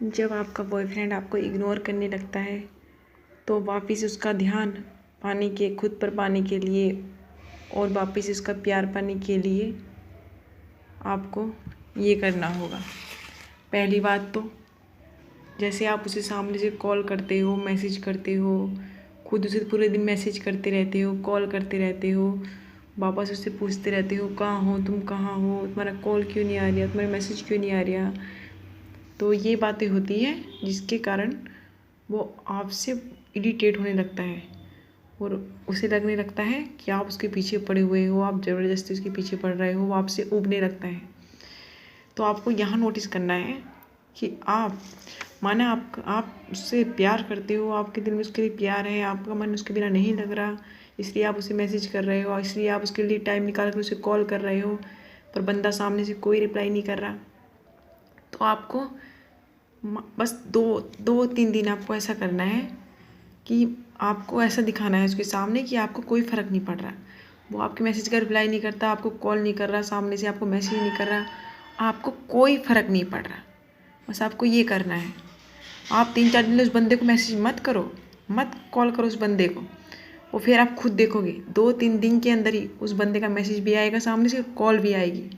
जब आपका बॉयफ्रेंड आपको इग्नोर करने लगता है तो वापस उसका ध्यान पाने के खुद पर पाने के लिए और वापस उसका प्यार पाने के लिए आपको ये करना होगा। पहली बात तो जैसे आप उसे सामने से कॉल करते हो, मैसेज करते हो, खुद उसे पूरे दिन मैसेज करते रहते हो, कॉल करते रहते हो, वापस उससे पूछते रहते हो कहाँ हो तुम, कहाँ हो, तुम्हारा कॉल क्यों नहीं आ रहा, तुम्हारा मैसेज क्यों नहीं आ रहा। तो ये बातें होती हैं जिसके कारण वो आपसे इरिटेट होने लगता है और उसे लगने लगता है कि आप उसके पीछे पड़े हुए हो, आप ज़बरदस्ती उसके पीछे पड़ रहे हो, वो आपसे ऊबने लगता है। तो आपको यहाँ नोटिस करना है कि आप माना आप उससे प्यार करते हो, आपके दिल में उसके लिए प्यार है, आपका मन उसके बिना नहीं लग रहा, इसलिए आप उसे मैसेज कर रहे हो, इसलिए आप उसके लिए टाइम निकाल कर उसे कॉल कर रहे हो, पर बंदा सामने से कोई रिप्लाई नहीं कर रहा। तो आपको बस 2-3 दिन आपको ऐसा करना है कि आपको ऐसा दिखाना है उसके सामने कि आपको कोई फ़र्क नहीं पड़ रहा। वो आपके मैसेज का रिप्लाई नहीं करता, आपको कॉल नहीं कर रहा, सामने से आपको मैसेज नहीं कर रहा, आपको कोई फ़र्क नहीं पड़ रहा। बस आपको ये करना है। आप 3-4 दिन उस बंदे को मैसेज मत करो, मत कॉल करो उस बंदे को, और फिर आप खुद देखोगे 2-3 दिन के अंदर ही उस बंदे का मैसेज भी आएगा, सामने से कॉल भी आएगी।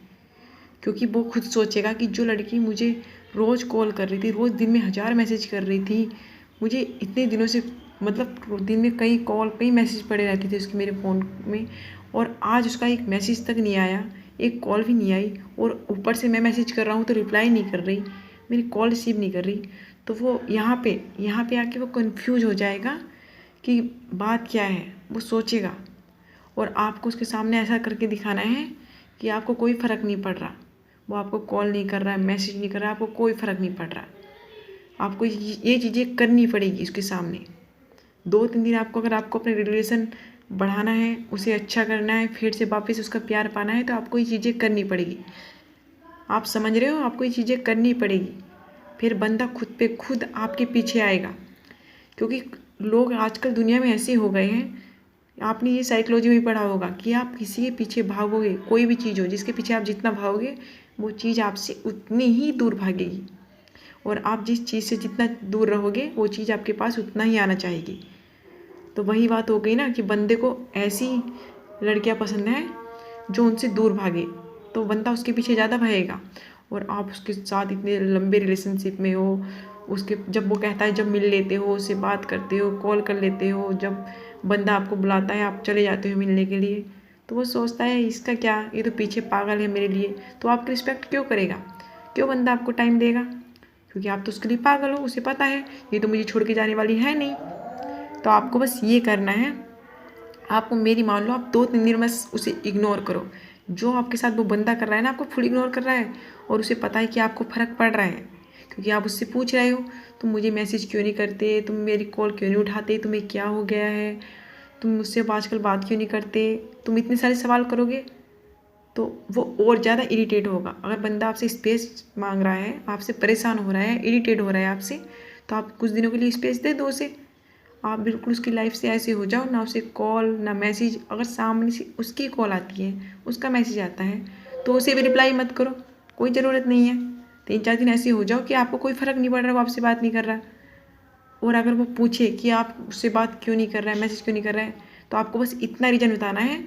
क्योंकि वो खुद सोचेगा कि जो लड़की मुझे रोज़ कॉल कर रही थी, रोज़ दिन में 1000 मैसेज कर रही थी, मुझे इतने दिनों से मतलब दिन में कई कॉल कई मैसेज पड़े रहते थे उसके मेरे फ़ोन में, और आज उसका एक मैसेज तक नहीं आया, एक कॉल भी नहीं आई, और ऊपर से मैं मैसेज कर रहा हूँ तो रिप्लाई नहीं कर रही, मेरी कॉल रिसीव नहीं कर रही। तो वो यहाँ पे आके वो कंफ्यूज हो जाएगा कि बात क्या है, वो सोचेगा। और आपको उसके सामने ऐसा करके दिखाना है कि आपको कोई फ़र्क नहीं पड़ रहा, वो आपको कॉल नहीं कर रहा है, मैसेज नहीं कर रहा है, आपको कोई फ़र्क नहीं पड़ रहा। आपको ये चीज़ें करनी पड़ेगी उसके सामने। 2-3 दिन आपको, अगर आपको अपने रिलेशन बढ़ाना है, उसे अच्छा करना है, फिर से वापस उसका प्यार पाना है, तो आपको ये चीज़ें करनी पड़ेगी। आप समझ रहे हो, आपको ये चीज़ें करनी पड़ेगी। फिर बंदा खुद पे खुद आपके पीछे आएगा। क्योंकि लोग आजकल दुनिया में ऐसे हो गए हैं, आपने ये साइकोलॉजी में पढ़ा होगा कि आप किसी के पीछे भागोगे, कोई भी चीज़ हो जिसके पीछे आप जितना भागोगे वो चीज़ आपसे उतनी ही दूर भागेगी, और आप जिस चीज़ से जितना दूर रहोगे वो चीज़ आपके पास उतना ही आना चाहेगी। तो वही बात हो गई ना कि बंदे को ऐसी लड़कियां पसंद हैं जो उनसे दूर भागे, तो बंदा उसके पीछे ज़्यादा भागेगा। और आप उसके साथ इतने लंबे रिलेशनशिप में हो, उसके जब वो कहता है, जब मिल लेते हो, उससे बात करते हो, कॉल कर लेते हो, जब बंदा आपको बुलाता है आप चले जाते हो मिलने के लिए, तो वो सोचता है इसका क्या, ये तो पीछे पागल है मेरे लिए। तो आपकी रिस्पेक्ट क्यों करेगा, क्यों बंदा आपको टाइम देगा? क्योंकि आप तो उसके लिए पागल हो, उसे पता है ये तो मुझे छोड़ के जाने वाली है नहीं। तो आपको बस ये करना है, आपको मेरी मान लो, आप 2-3 दिन बस उसे इग्नोर करो। जो आपके साथ वो बंदा कर रहा है ना, आपको फुल इग्नोर कर रहा है, और उसे पता है कि आपको फ़र्क पड़ रहा है, क्योंकि आप उससे पूछ रहे हो तुम मुझे मैसेज क्यों नहीं करते, तुम मेरी कॉल क्यों नहीं उठाते, तुम्हें क्या हो गया है, तुम मुझसे अब आजकल बात क्यों नहीं करते, तुम इतने सारे सवाल करोगे तो वो और ज़्यादा इरिटेट होगा। अगर बंदा आपसे स्पेस मांग रहा है, आपसे परेशान हो रहा है, इरिटेट हो रहा है आपसे, तो आप कुछ दिनों के लिए स्पेस दे दो उसे। आप बिल्कुल उसकी लाइफ से ऐसे हो जाओ, ना उसे कॉल ना मैसेज, अगर सामने से उसकी कॉल आती है, उसका मैसेज आता है, तो उसे भी रिप्लाई मत करो, कोई ज़रूरत नहीं है। 3-4 दिन ऐसे हो जाओ कि आपको कोई फ़र्क नहीं पड़ रहा, वो आपसे बात नहीं कर रहा। और अगर वो पूछे कि आप उससे बात क्यों नहीं कर रहा है, मैसेज क्यों नहीं कर रहा है, तो आपको बस इतना रीज़न बताना है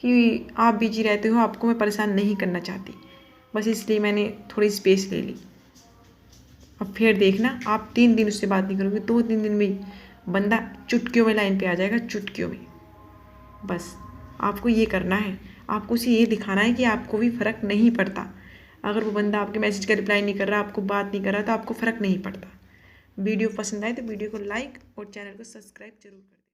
कि आप बिजी रहते हो, आपको मैं परेशान नहीं करना चाहती, बस इसलिए मैंने थोड़ी स्पेस ले ली। अब फिर देखना, आप 3 दिन उससे बात नहीं करोगे, 2-3 दिन में बंदा चुटकियों में लाइन पे आ जाएगा, चुटकियों में। बस आपको ये करना है, आपको उसे ये दिखाना है कि आपको भी फ़र्क नहीं पड़ता। अगर वो बंदा आपके मैसेज का रिप्लाई नहीं कर रहा, आपको बात नहीं कर रहा, तो आपको फ़र्क नहीं पड़ता। वीडियो पसंद आए तो वीडियो को लाइक और चैनल को सब्सक्राइब जरूर करें।